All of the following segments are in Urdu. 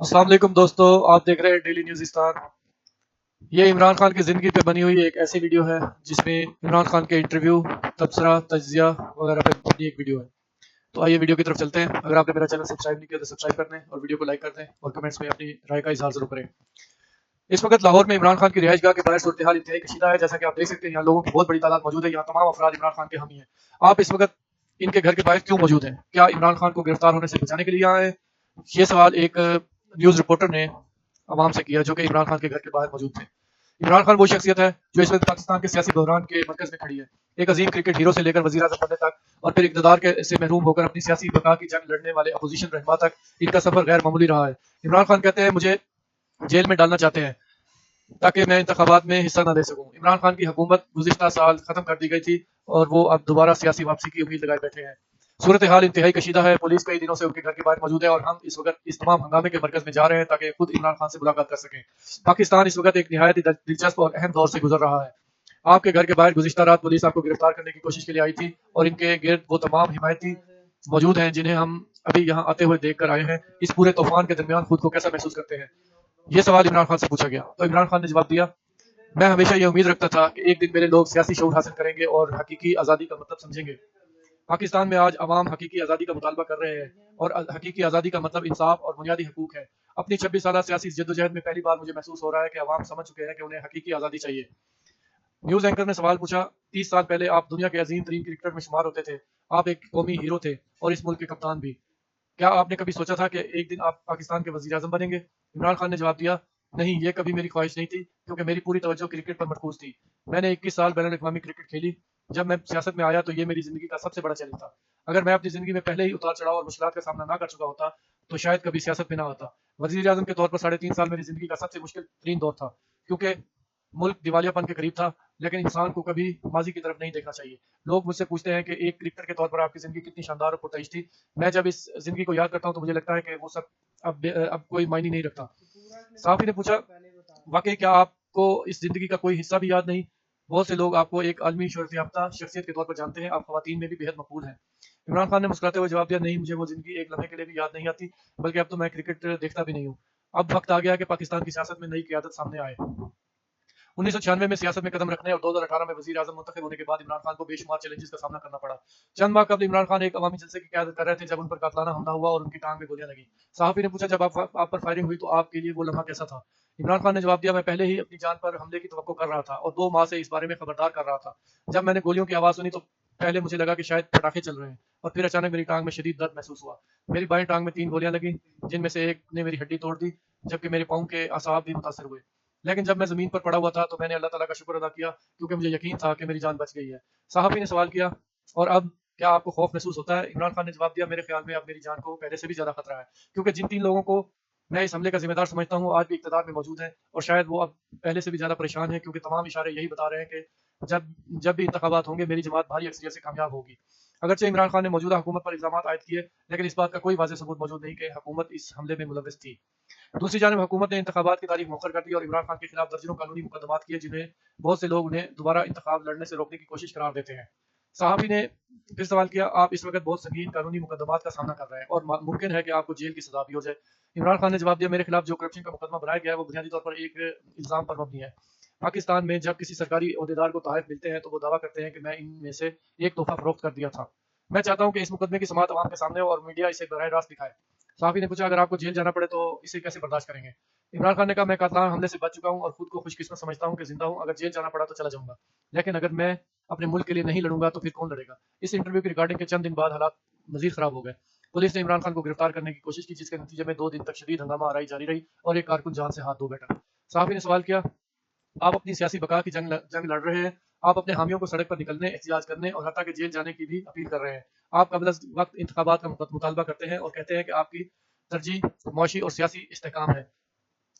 السلام علیکم دوستو، آپ دیکھ رہے ہیں ڈیلی نیوزستان۔ یہ عمران خان کی زندگی پہ بنی ہوئی ایک ایسی ویڈیو ہے جس میں عمران خان کے انٹرویو، تبصرہ، تجزیہ وغیرہ پہ بنی ایک ویڈیو ہے۔ تو آئیے ویڈیو کی طرف چلتے ہیں۔ اگر آپ نے میرا چینل سبسکرائب نہیں کیا تو سبسکرائب کر دیں اور ویڈیو کو لائک کر دیں اور کمنٹس میں اپنی رائے کا اظہار ضرور کریں۔ اس وقت لاہور میں عمران خان کی رہائش گاہ کے باہر صورتحال انتہائی کشیدہ ہے۔ جیسا کہ آپ دیکھ سکتے ہیں، یہاں لوگوں کی بہت بڑی تعداد موجود ہے۔ یہاں تمام افراد عمران خان کے حامی ہیں۔ آپ اس وقت ان کے گھر کے باہر کیوں موجود ہیں؟ کیا عمران خان کو گرفتار ہونے سے بچانے کے لیے آئے ہیں؟ یہ سوال ایک نیوز رپورٹر نے عوام سے کیا جو کہ عمران خان کے گھر کے باہر موجود تھے۔ عمران خان وہ شخصیت ہے جو اس وقت پاکستان کے سیاسی بحران کے مرکز میں کھڑی ہے۔ ایک عظیم کرکٹ ہیرو سے لے کر وزیر اعظم بننے تک اور پھر اقتدار سے محروم ہو کر اپنی سیاسی بقا کی جنگ لڑنے والے اپوزیشن رہنما تک ان کا سفر غیر معمولی رہا ہے۔ عمران خان کہتے ہیں مجھے جیل میں ڈالنا چاہتے ہیں تاکہ میں انتخابات میں حصہ نہ لے سکوں۔ عمران خان کی حکومت گزشتہ سال ختم کر دی گئی تھی اور وہ اب دوبارہ سیاسی واپسی کی امید لگائے بیٹھے ہیں۔ صورتحال انتہائی کشیدہ ہے۔ پولیس کئی دنوں سے ان کے گھر کے باہر موجود ہے اور ہم اس وقت اس تمام ہنگامے کے مرکز میں جا رہے ہیں تاکہ خود عمران خان سے ملاقات کر سکیں۔ پاکستان اس وقت ایک نہایت ہی دلچسپ اور اہم دور سے گزر رہا ہے۔ آپ کے گھر کے باہر گزشتہ رات پولیس آپ کو گرفتار کرنے کی کوشش کے لیے آئی تھی اور ان کے گرد وہ تمام حمایتی موجود ہیں جنہیں ہم ابھی یہاں آتے ہوئے دیکھ کر آئے ہیں۔ اس پورے طوفان کے درمیان خود کو کیسا محسوس کرتے ہیں؟ یہ سوال عمران خان سے پوچھا گیا تو عمران خان نے جواب دیا، میں ہمیشہ یہ امید رکھتا تھا کہ ایک دن میرے لوگ سیاسی شعور حاصل کریں گے اور حقیقی آزادی کا مطلب سمجھیں گے۔ پاکستان میں آج عوام حقیقی آزادی کا مطالبہ کر رہے ہیں اور حقیقی آزادی کا مطلب انصاف اور بنیادی حقوق ہے۔ اپنی 26 سالہ سیاسی جدوجہد میں پہلی بار مجھے محسوس ہو رہا ہے کہ عوام سمجھ چکے ہیں کہ انہیں حقیقی آزادی چاہیے۔ نیوز اینکر نے سوال پوچھا، 30 سال پہلے آپ دنیا کے عظیم ترین کرکٹر میں شمار ہوتے تھے، آپ ایک قومی ہیرو تھے اور اس ملک کے کپتان بھی، کیا آپ نے کبھی سوچا تھا کہ ایک دن آپ پاکستان کے وزیر اعظم بنیں گے؟ عمران خان نے جواب دیا، نہیں، یہ کبھی میری خواہش نہیں تھی کیونکہ میری پوری توجہ کرکٹ پر مرکوز تھی۔ میں نے 21 سال بین الاقوامی کرکٹ کھیلی۔ جب میں سیاست میں آیا تو یہ میری زندگی کا سب سے بڑا چیلنج تھا۔ اگر میں اپنی زندگی میں پہلے ہی اتار چڑھاؤ اور مشکلات کا سامنا نہ کر چکا ہوتا تو شاید کبھی سیاست میں نہ آتا۔ وزیر اعظم کے طور پر 3.5 سال میری زندگی کا سب سے مشکل ترین دور تھا کیونکہ ملک دیوالیہ پن کے قریب تھا، لیکن انسان کو کبھی ماضی کی طرف نہیں دیکھنا چاہیے۔ لوگ مجھ سے پوچھتے ہیں کہ ایک کرکٹر کے طور پر آپ کی زندگی کتنی شاندار اور پرتعیش تھی۔ میں جب اس زندگی کو یاد کرتا ہوں تو مجھے لگتا ہے کہ وہ سب اب کوئی معنی نہیں رکھتا۔ صحافی نے پوچھا، واقعی کیا آپ کو اس زندگی کا کوئی حصہ بھی یاد نہیں؟ بہت سے لوگ آپ کو ایک عالمی شہرت یافتہ شخصیت کے طور پر جانتے ہیں، آپ خواتین میں بھی بے حد مقبول ہیں۔ عمران خان نے مسکراتے ہوئے جواب دیا، نہیں، مجھے وہ زندگی ایک لمحے کے لیے بھی یاد نہیں آتی، بلکہ اب تو میں کرکٹ دیکھتا بھی نہیں ہوں۔ اب وقت آ گیا کہ پاکستان کی سیاست میں نئی قیادت سامنے آئے۔ 1996 میں سیاست میں قدم رکھنے اور 2018 میں وزیر اعظم منتخب ہونے کے بعد عمران خان کو بے شمار چیلنجز کا سامنا کرنا پڑا۔ چند ماہ قبل عمران خان ایک عوامی جلسے کی قیادت کر رہے تھے جب ان پر قاتلانہ حملہ ہوا اور ان کی ٹانگ میں گولیاں لگیں۔ صحافی نے پوچھا، جب آپ پر فائرنگ ہوئی تو آپ کے لیے وہ لمحہ کیسا تھا؟ عمران خان نے جواب دیا، میں پہلے ہی اپنی جان پر حملے کی توقع کر رہا تھا اور 2 ماہ سے اس بارے میں خبردار کر رہا تھا۔ جب میں نے گولیوں کی آواز سنی تو پہلے مجھے لگا کہ شاید پٹاخے چل رہے ہیں اور پھر اچانک میری ٹانگ میں شدید درد محسوس ہوا۔ میری بائیں ٹانگ میں 3 گولیاں لگیں جن میں سے ایک نے میری ہڈی توڑ دی جبکہ میرے پاؤں کے اعصاب بھی متاثر ہوئے۔ لیکن جب میں زمین پر پڑا ہوا تھا تو میں نے اللہ تعالیٰ کا شکر ادا کیا کیونکہ مجھے یقین تھا کہ میری جان بچ گئی ہے۔ صحافی نے سوال کیا، اور اب کیا آپ کو خوف محسوس ہوتا ہے؟ عمران خان نے جواب دیا، میرے خیال میں اب میری جان کو پہلے سے بھی زیادہ خطرہ ہے کیونکہ جن 3 لوگوں کو میں اس حملے کا ذمہ دار سمجھتا ہوں آج بھی اقتدار میں موجود ہیں اور شاید وہ اب پہلے سے بھی زیادہ پریشان ہیں کیونکہ تمام اشارے یہی بتا رہے ہیں کہ جب بھی انتخابات ہوں گے میری جماعت بھاری اکثریت سے کامیاب ہوگی۔ اگرچہ عمران خان نے موجودہ حکومت پر الزامات عائد کیے لیکن اس بات کا کوئی واضح ثبوت موجود نہیں کہ حکومت اس حملے میں ملوث تھی۔ دوسری جانب حکومت نے انتخابات کی تاریخ مؤخر کر دی اور عمران خان کے خلاف درجنوں قانونی مقدمات کیے جنہیں بہت سے لوگ انہیں دوبارہ انتخاب لڑنے سے روکنے کی کوشش قرار دیتے ہیں۔ صحافی نے پھر سوال کیا، آپ اس وقت بہت سنگین قانونی مقدمات کا سامنا کر رہے ہیں اور ممکن ہے کہ آپ کو جیل کی سزا بھی ہو جائے؟ عمران خان نے جواب دیا، میرے خلاف جو کرپشن کا مقدمہ بنایا گیا ہے وہ بنیادی طور پر ایک الزام پر مبنی ہے۔ پاکستان میں جب کسی سرکاری عہدیدار کو تحائف ملتے ہیں تو وہ دعویٰ کرتے ہیں کہ میں ان میں سے ایک تحفہ فروخت کر دیا تھا۔ میں چاہتا ہوں کہ اس مقدمے کی سماعت عوام کے سامنے ہو اور میڈیا اسے براہ راست دکھائے۔ صحافی نے پوچھا، اگر آپ کو جیل جانا پڑے تو اسے کیسے برداشت کریں گے؟ عمران خان نے کہا، میں قاتلانہ حملے سے بچ چکا ہوں اور خود کو خوش قسمت سمجھتا ہوں کہ زندہ ہوں۔ اگر جیل جانا پڑا تو چلا جاؤں گا، لیکن اگر میں اپنے ملک کے لیے نہیں لڑوں گا تو پھر کون لڑے گا؟ اس انٹرویو کی ریکارڈنگ کے چند دن بعد حالات مزید خراب ہو گئے۔ پولیس نے عمران خان کو گرفتار کرنے کی کوشش کی جس کے نتیجے میں 2 دن تک شدید ہنگامہ آرائی جاری رہی اور ایک کارکن جان سے ہاتھ دھو بیٹھا۔ صحافی نے سوال کیا، آپ اپنی سیاسی بقا کی جنگ لڑ رہے ہیں، آپ اپنے حامیوں کو سڑک پر نکلنے، احتجاج کرنے اور حتیٰ کہ جیل جانے کی بھی اپیل کر رہے ہیں۔ آپ قبل از وقت انتخابات کا مطالبہ کرتے ہیں اور کہتے ہیں کہ آپ کی ترجیح معاشی اور سیاسی استحکام ہے۔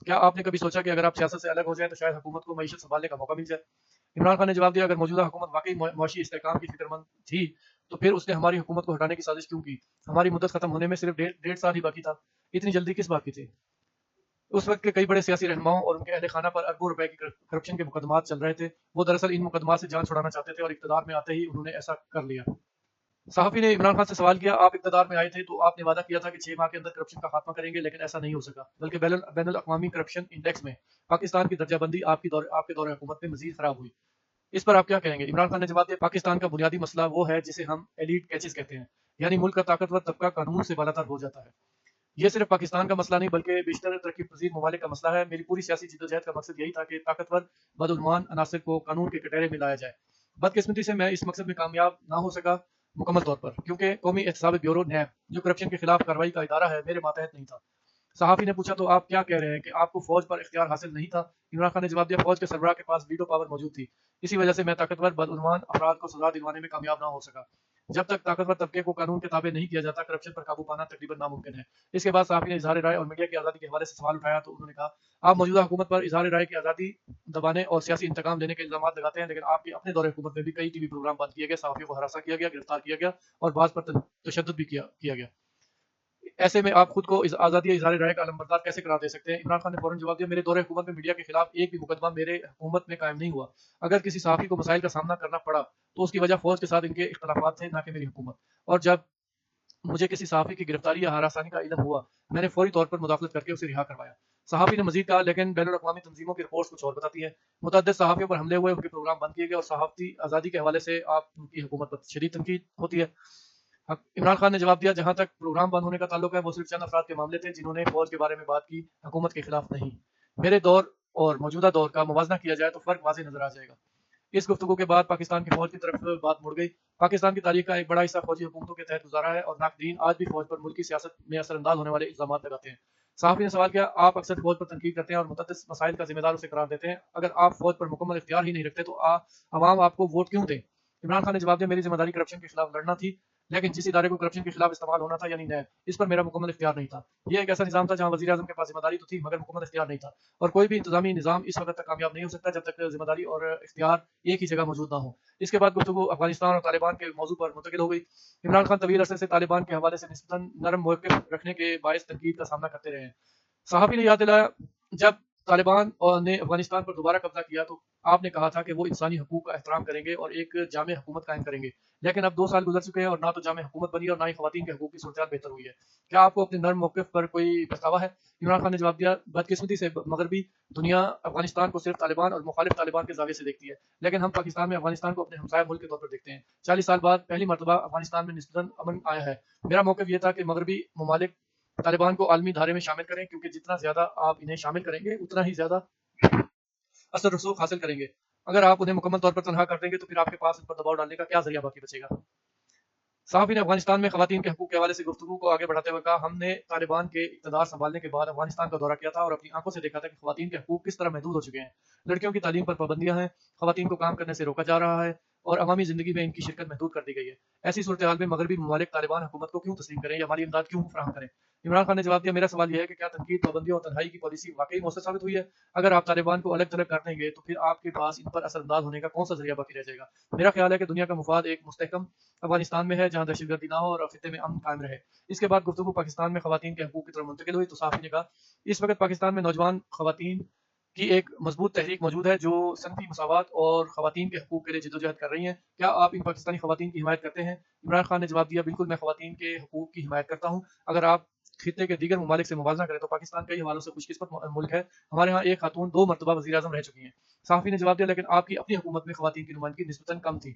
کیا آپ نے کبھی سوچا کہ اگر آپ سیاست سے الگ ہو جائیں تو شاید حکومت کو معیشت سنبھالنے کا موقع مل جائے؟ عمران خان نے جواب دیا، اگر موجودہ حکومت واقعی معاشی استحکام کی فکر مند تھی تو پھر اس نے ہماری حکومت کو ہٹانے کی سازش کیوں کی؟ ہماری مدت ختم ہونے میں صرف 1.5 سال ہی باقی تھا، اتنی جلدی کس بات کی تھی؟ اس وقت کے کئی بڑے سیاسی رہنماؤں اور ان کے اہل خانہ پر اربوں روپے کی کرپشن کے مقدمات چل رہے تھے۔ وہ دراصل ان مقدمات سے جان چھڑانا چاہتے تھے اور اقتدار میں آتے ہی انہوں نے ایسا کر لیا۔ صحافی نے عمران خان سے سوال کیا، آپ اقتدار میں آئے تھے تو آپ نے وعدہ کیا تھا کہ 6 ماہ کے اندر کرپشن کا خاتمہ کریں گے، لیکن ایسا نہیں ہو سکا، بلکہ بین الاقوامی کرپشن انڈیکس میں پاکستان کی درجہ بندی آپ کے دور حکومت میں مزید خراب ہوئی۔ اس پر آپ کیا کہیں گے؟ عمران خان نے جواب دیا، پاکستان کا بنیادی مسئلہ وہ ہے جسے ہم ایلیٹ کیچز کہتے ہیں، یعنی ملک کا طاقتور طبقہ قانون سے بالاتر ہو جاتا ہے۔ یہ صرف پاکستان کا مسئلہ نہیں بلکہ بیشتر ترقی پذیر ممالک کا مسئلہ ہے۔ میری پوری سیاسی جدوجہد کا مقصد یہی تھا کہ طاقتور بدعنوان عناصر کو قانون کے کٹہرے میں لایا جائے۔ بدقسمتی سے میں اس مقصد میں کامیاب نہ ہو سکا مکمل طور پر، کیونکہ قومی احتساب بیورو نیب جو کرپشن کے خلاف کارروائی کا ادارہ ہے میرے ماتحت نہیں تھا۔ صحافی نے پوچھا، تو آپ کیا کہہ رہے ہیں کہ آپ کو فوج پر اختیار حاصل نہیں تھا؟ عمران خان نے جواب دیا، فوج کے سربراہ کے پاس ویٹو پاور موجود تھی، اسی وجہ سے میں طاقتور بدعنوان افراد کو سزا دلوانے میں کامیاب نہ ہو سکا۔ جب تک طاقتور طبقے کو قانون کے تابع نہیں کیا جاتا، کرپشن پر قابو پانا تقریباً ناممکن ہے۔ اس کے بعد صحافی نے اظہار رائے اور میڈیا کی آزادی کے حوالے سے سوال اٹھایا تو انہوں نے کہا، آپ موجودہ حکومت پر اظہار رائے کی آزادی دبانے اور سیاسی انتقام لینے کے الزامات لگاتے ہیں، لیکن آپ کے اپنے دور حکومت میں بھی کئی ٹی وی پروگرام بند کیے گئے، صحافیوں کو ہراساں کیا گیا، گرفتار کیا گیا اور بعض پر تشدد بھی کیا گیا۔ ایسے میں آپ خود کو آزادی اظہار رائے کا علمبردار کیسے قرار دے سکتے ہیں؟ عمران خان نے فوراً جواب دیا، میرے دور حکومت میں میڈیا کے خلاف ایک بھی مقدمہ میرے حکومت میں قائم نہیں ہوا۔ اگر کسی صحافی کو مسائل کا سامنا کرنا پڑا تو اس کی وجہ فوج کے ساتھ ان کے اختلافات تھے، نہ کہ میری حکومت۔ اور جب مجھے کسی صحافی کی گرفتاری یا ہراسانی کا علم ہوا، میں نے فوری طور پر مداخلت کر کے اسے رہا کروایا۔ صحافی نے مزید کہا، لیکن بین الاقوامی تنظیموں کی رپورٹس کچھ اور بتاتی ہیں، متعدد صحافیوں پر حملے ہوئے، ان کے پروگرام بند کیے گئے اور صحافتی آزادی کے حوالے سے آپ کی حکومت پر شدید تنقید ہوتی ہے۔ عمران خان نے جواب دیا، جہاں تک پروگرام بند ہونے کا تعلق ہے وہ صرف چند افراد کے معاملے تھے جنہوں نے فوج کے بارے میں بات کی، حکومت کے خلاف نہیں۔ میرے دور اور موجودہ دور کا موازنہ کیا جائے تو فرق واضح نظر آ جائے گا۔ اس گفتگو کے بعد پاکستان کی فوج کی طرف بات مڑ گئی۔ پاکستان کی تاریخ کا ایک بڑا حصہ فوجی حکومتوں کے تحت گزارا ہے اور ناقدین آج بھی فوج پر ملکی سیاست میں اثر انداز ہونے والے الزامات لگاتے ہیں۔ صحافی نے سوال کیا، آپ اکثر فوج پر تنقید کرتے ہیں اور متعدد مسائل کا ذمہ دار اسے قرار دیتے ہیں، اگر آپ فوج پر مکمل اختیار ہی نہیں رکھتے تو عوام آپ کو ووٹ کیوں دیں؟ عمران خان نے جواب دیا، میری ذمہ داری کرپشن کے خلاف لڑنا تھی، لیکن جس ادارے کو کرپشن کے خلاف استعمال ہونا تھا یعنی نیب، اس پر میرا مکمل اختیار نہیں تھا۔ یہ ایک ایسا نظام تھا جہاں وزیر اعظم کے پاس ذمہ داری تو تھی مگر مکمل اختیار نہیں تھا، اور کوئی بھی انتظامی نظام اس وقت تک کامیاب نہیں ہو سکتا جب تک ذمہ داری اور اختیار ایک ہی جگہ موجود نہ ہو۔ اس کے بعد گفتگو افغانستان اور طالبان کے موضوع پر منتقل ہو گئی۔ عمران خان طویل عرصے سے طالبان کے حوالے سے نسبتاً نرم موقف رکھنے کے باعث تنقید کا سامنا کرتے رہے ہیں۔ صحافی نے یاد دلایا، جب طالبان نے افغانستان پر دوبارہ قبضہ کیا تو آپ نے کہا تھا کہ وہ انسانی حقوق کا احترام کریں گے اور ایک جامع حکومت قائم کریں گے، لیکن اب 2 سال گزر چکے ہیں اور نہ تو جامع حکومت بنی اور نہ ہی خواتین کے حقوق کی صورتحال بہتر ہوئی ہے۔ کیا آپ کو اپنے نرم موقف پر کوئی پچھتاوا ہے؟ عمران خان نے جواب دیا، بدقسمتی سے مغربی دنیا افغانستان کو صرف طالبان اور مخالف طالبان کے زاویے سے دیکھتی ہے، لیکن ہم پاکستان میں افغانستان کو اپنے ہمسایہ ملک کے طور پر دیکھتے ہیں۔ 40 سال بعد پہلی مرتبہ افغانستان میں نسبتاً امن آیا ہے۔ میرا موقف یہ تھا کہ مغربی ممالک طالبان کو عالمی دھارے میں شامل کریں، کیونکہ جتنا زیادہ آپ انہیں شامل کریں گے اتنا ہی زیادہ اثر رسوخ حاصل کریں گے۔ اگر آپ انہیں مکمل طور پر تنہا کر دیں گے تو پھر آپ کے پاس ان پر دباؤ ڈالنے کا کیا ذریعہ باقی بچے گا؟ صحافی نے افغانستان میں خواتین کے حقوق کے حوالے سے گفتگو کو آگے بڑھاتے ہوئے کہا، ہم نے طالبان کے اقتدار سنبھالنے کے بعد افغانستان کا دورہ کیا تھا اور اپنی آنکھوں سے دیکھا تھا کہ خواتین کے حقوق کس طرح محدود ہو چکے ہیں۔ لڑکیوں کی تعلیم پر پابندیاں ہیں، خواتین کو کام کرنے سے روکا جا رہا ہے اور عوامی زندگی میں ان کی شرکت محدود کر دی گئی ہے۔ ایسی صورتحال میں مغربی ممالک طالبان حکومت کو کیوں تسلیم کریں یا مالی امداد کیوں فراہم کریں؟ عمران خان نے جواب دیا، میرا سوال یہ ہے کہ کیا تنقید، پابندیوں اور تنہائی کی پالیسی واقعی مؤثر ثابت ہوئی ہے؟ اگر آپ طالبان کو الگ تھلگ کر دیں گے تو پھر آپ کے پاس ان پر اثر انداز ہونے کا کون سا ذریعہ باقی رہ جائے گا؟ میرا خیال ہے کہ دنیا کا مفاد ایک مستحکم افغانستان میں ہے جہاں دہشت گردی نہ ہو اور خطے میں امن قائم رہے۔ اس کے بعد گفتگو پاکستان میں خواتین کے حقوق کی طرف منتقل ہوئی تو صحافی نے کہا، اس وقت پاکستان میں نوجوان خواتین کی ایک مضبوط تحریک موجود ہے جو صنفی مساوات اور خواتین کے حقوق کے لیے جدوجہد کر رہی ہیں، کیا آپ ان پاکستانی خواتین کی حمایت کرتے ہیں؟ عمران خان نے جواب دیا، بالکل میں خواتین کے حقوق کی حمایت کرتا ہوں۔ اگر آپ خطے کے دیگر ممالک سے موازنہ کریں تو پاکستان کئی حوالوں سے خوش قسمت ملک ہے، ہمارے ہاں ایک خاتون 2 مرتبہ وزیر اعظم رہ چکی ہیں۔ صحافی نے جواب دیا، لیکن آپ کی اپنی حکومت میں خواتین کی نمائندگی نسبتاً کم تھی،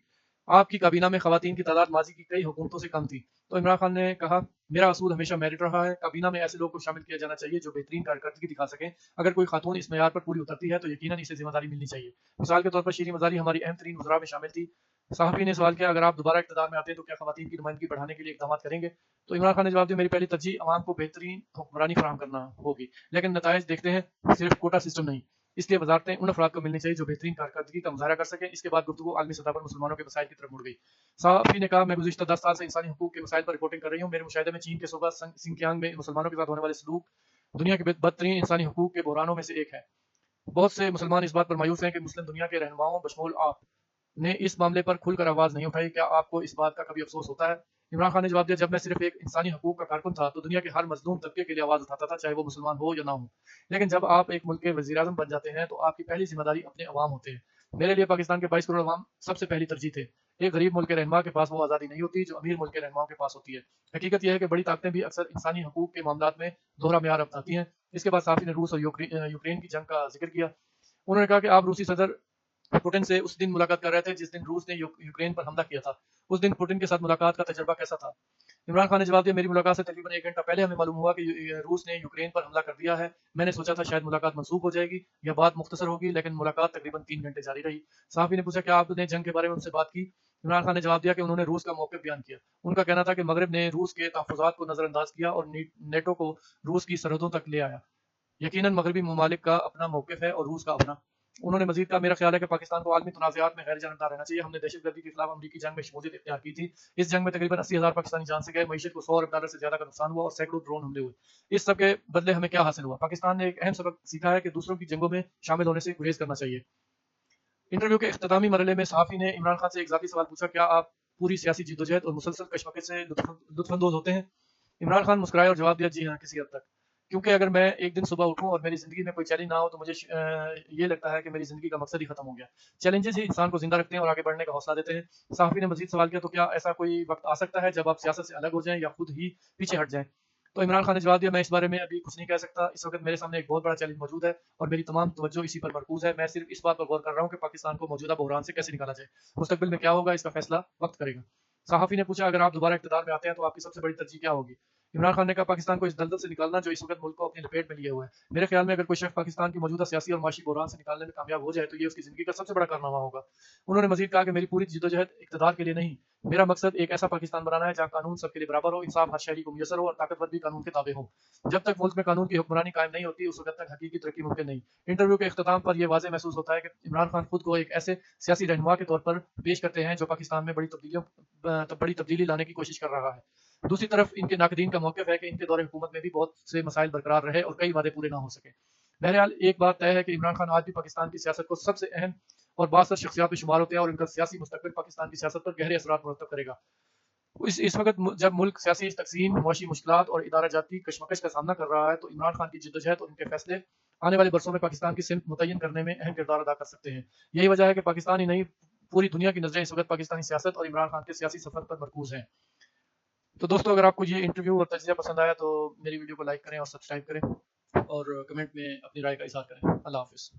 آپ کی کابینہ میں خواتین کی تعداد ماضی کی کئی حکومتوں سے کم تھی۔ تو عمران خان نے کہا، میرا اصول ہمیشہ میرٹ رہا ہے، کابینہ میں ایسے لوگ کو شامل کیا جانا چاہیے جو بہترین کارکردگی دکھا سکیں، اگر کوئی خاتون اس معیار پر پوری اترتی ہے تو یقیناً اسے ذمہ داری ملنی چاہیے۔ مثال کے طور پر شیریں مزاری ہماری اہم ترین وزراء میں شامل تھی۔ صحافی نے سوال کیا، اگر آپ دوبارہ اقتدار میں آتے ہیں تو کیا خواتین کی نمائندگی بڑھانے کے لیے اقدامات کریں گے؟ تو عمران خان نے جواب دیا، میری پہلی ترجیح عوام کو بہترین حکمرانی فراہم کرنا ہوگی، لیکن نتائج دیکھتے ہیں، صرف کوٹا سسٹم نہیں، اس لیے وزارتیں ان افراد کو ملنی چاہیے جو بہترین کارکردگی کا مظاہرہ کر سکیں۔ اس کے بعد گفتگو عالمی سطح پر مسلمانوں کے مسائل کی طرف مڑ گئی۔ صحافی نے کہا، میں گزشتہ 10 سال سے انسانی حقوق کے مسائل پر رپورٹنگ کر رہی ہوں، میرے مشاہدے میں چین کے صوبہ سنکیانگ میں مسلمانوں کے ساتھ ہونے والے سلوک دنیا کے بدترین انسانی حقوق کے بحرانوں میں سے ایک ہے۔ بہت سے مسلمان اس بات پر مایوس ہیں کہ مسلم دنیا کے رہنماؤں بشمول آپ نے اس معاملے پر کھل کر آواز نہیں اٹھائی، کیا آپ کو اس بات کا کبھی افسوس ہوتا ہے؟ عمران خان نے جواب دیا، جب میں صرف ایک انسانی حقوق کا کارکن تھا تو دنیا کے ہر مظلوم طبقے کے لیے آواز اٹھاتا تھا، چاہے وہ مسلمان ہو یا نہ ہو، لیکن جب آپ ایک ملک کے وزیر اعظم بن جاتے ہیں تو آپ کی پہلی ذمہ داری اپنے عوام ہوتے ہیں۔ میرے لیے پاکستان کے 22 کروڑ عوام سب سے پہلی ترجیح تھے۔ ایک غریب ملک کے رہنما کے پاس وہ آزادی نہیں ہوتی جو امیر ملک کے رہنماؤں کے پاس ہوتی ہے۔ حقیقت یہ ہے کہ بڑی طاقتیں بھی اکثر انسانی حقوق کے معاملات میں دوہرا معیار اپناتی ہیں۔ اس کے بعد صحافی نے روس اور یوکرین کی جنگ کا ذکر کیا۔ انہوں نے کہا کہ آپ روسی صدر پوٹن سے اس دن ملاقات کر رہے تھے جس دن روس نے یوکرین پر حملہ کیا تھا۔ اس دن پوٹن کے ساتھ ملاقات کا تجربہ کیسا تھا؟ عمران خان نے جواب دیا، میری ملاقات سے تقریباً 1 گھنٹہ پہلے ہمیں معلوم ہوا کہ روس نے یوکرین پر حملہ کر دیا ہے۔ میں نے سوچا تھا شاید ملاقات منسوخ ہو جائے گی یا بات مختصر ہوگی، لیکن ملاقات تقریباً 3 گھنٹے جاری رہی۔ صحافی نے پوچھا کیا آپ نے جنگ کے بارے میں ان سے بات کی؟ عمران خان نے جواب دیا کہ انہوں نے روس کا موقف بیان کیا۔ ان کا کہنا تھا کہ مغرب نے روس کے تحفظات کو نظر انداز کیا اور نیٹو کو روس کی سرحدوں تک لے آیا۔ یقیناً مغربی ممالک کا اپنا موقف ہے اور روس کا اپنا۔ انہوں نے مزید کہا میرا خیال ہے کہ پاکستان کو عالمی تنازعات میں غیر جانبدار رہنا چاہیے۔ ہم نے دہشت گردی کے خلاف امریکی جنگ میں شمولیت اختیار کی تھی۔ اس جنگ میں تقریباً 80,000 پاکستانی جان سے گئے، معیشت کو $100 ارب سے زیادہ کا نقصان ہوا اور سینکڑوں ڈرون حملے ہوئے۔ اس سب کے بدلے ہمیں کیا حاصل ہوا؟ پاکستان نے ایک اہم سبق سیکھا ہے کہ دوسروں کی جنگوں میں شامل ہونے سے گریز کرنا چاہیے۔ انٹرویو کے اختتامی مرحلے میں صحافی نے عمران خان سے ایک ذاتی سوال پوچھا، کیا آپ پوری سیاسی جدوجہد اور مسلسل کشمکش سے لطف اندوز ہوتے ہیں؟ عمران خان مسکرائے اور جواب دیا، جی ہاں، کسی حد تک۔ کیونکہ اگر میں ایک دن صبح اٹھوں اور میری زندگی میں کوئی چیلنج نہ ہو تو مجھے یہ لگتا ہے کہ میری زندگی کا مقصد ہی ختم ہو گیا۔ چیلنجز ہی انسان کو زندہ رکھتے ہیں اور آگے بڑھنے کا حوصلہ دیتے ہیں۔ صحافی نے مزید سوال کیا، تو کیا ایسا کوئی وقت آ سکتا ہے جب آپ سیاست سے الگ ہو جائیں یا خود ہی پیچھے ہٹ جائیں؟ تو عمران خان نے جواب دیا، میں اس بارے میں ابھی کچھ نہیں کہہ سکتا۔ اس وقت میرے سامنے ایک بہت بڑا چیلنج موجود ہے اور میری تمام توجہ اسی پر مرکوز ہے۔ میں صرف اس بات پر غور کر رہا ہوں کہ پاکستان کو موجودہ بحران سے کیسے نکالا جائے۔ مستقبل میں کیا ہوگا اس کا فیصلہ وقت کرے گا۔ صحافی نے پوچھا، اگر آپ دوبارہ اقتدار میں آتے ہیں تو آپ کی سب سے بڑی ترجیح کیا ہوگی؟ عمران خان نے کہا، پاکستان کو اس دلدل سے نکالنا جو اس وقت ملک کو اپنی لپیٹ میں لیے ہوئے ہے۔ میرے خیال میں اگر کوئی شخص پاکستان کی موجودہ سیاسی اور معاشی بحران سے نکالنے میں کامیاب ہو جائے تو یہ اس کی زندگی کا سب سے بڑا کارنامہ ہوگا۔ انہوں نے مزید کہا کہ میری پوری جدوجہد اقتدار کے لیے نہیں، میرا مقصد ایک ایسا پاکستان بنانا ہے جہاں قانون سب کے لیے برابر ہو، انصاف ہر شہری کو میسر ہو اور طاقتور بھی قانون کے تابع ہوں۔ جب تک ملک میں قانون کی حکمرانی قائم نہیں ہوتی اس وقت تک حقیقی ترقی ممکن نہیں۔ انٹرویو کے اختتام پر یہ واضح محسوس ہوتا ہے کہ عمران خان خود کو ایک ایسے سیاسی رہنما کے طور پر پیش کرتے ہیں جو پاکستان میں بڑی تبدیلی لانے کی کوشش کر رہا ہے۔ دوسری طرف ان کے ناقدین کا موقف ہے کہ ان کے دور حکومت میں بھی بہت سے مسائل برقرار رہے اور کئی وعدے پورے نہ ہو سکے۔ بہرحال ایک بات طے ہے کہ عمران خان آج بھی پاکستان کی سیاست کو سب سے اہم اور بااثر شخصیات میں شمار ہوتے ہیں اور ان کا سیاسی مستقبل پاکستان کی سیاست پر گہرے اثرات مرتب کرے گا۔ اس وقت جب ملک سیاسی تقسیم، معاشی مشکلات اور ادارہ جاتی کشمکش کا سامنا کر رہا ہے تو عمران خان کی جدوجہد اور ان کے فیصلے آنے والے برسوں میں پاکستان کی سمت متعین کرنے میں اہم کردار ادا کر سکتے ہیں۔ یہی وجہ ہے کہ پاکستان ہی نہیں، پوری دنیا کی نظریں اس وقت پاکستانی سیاست اور عمران خان کے سیاسی سفر پر مرکوز ہیں۔ تو دوستو، اگر آپ کو یہ انٹرویو اور تجزیہ پسند آیا تو میری ویڈیو کو لائک کریں اور سبسکرائب کریں اور کمنٹ میں اپنی رائے کا اظہار کریں۔ اللہ حافظ۔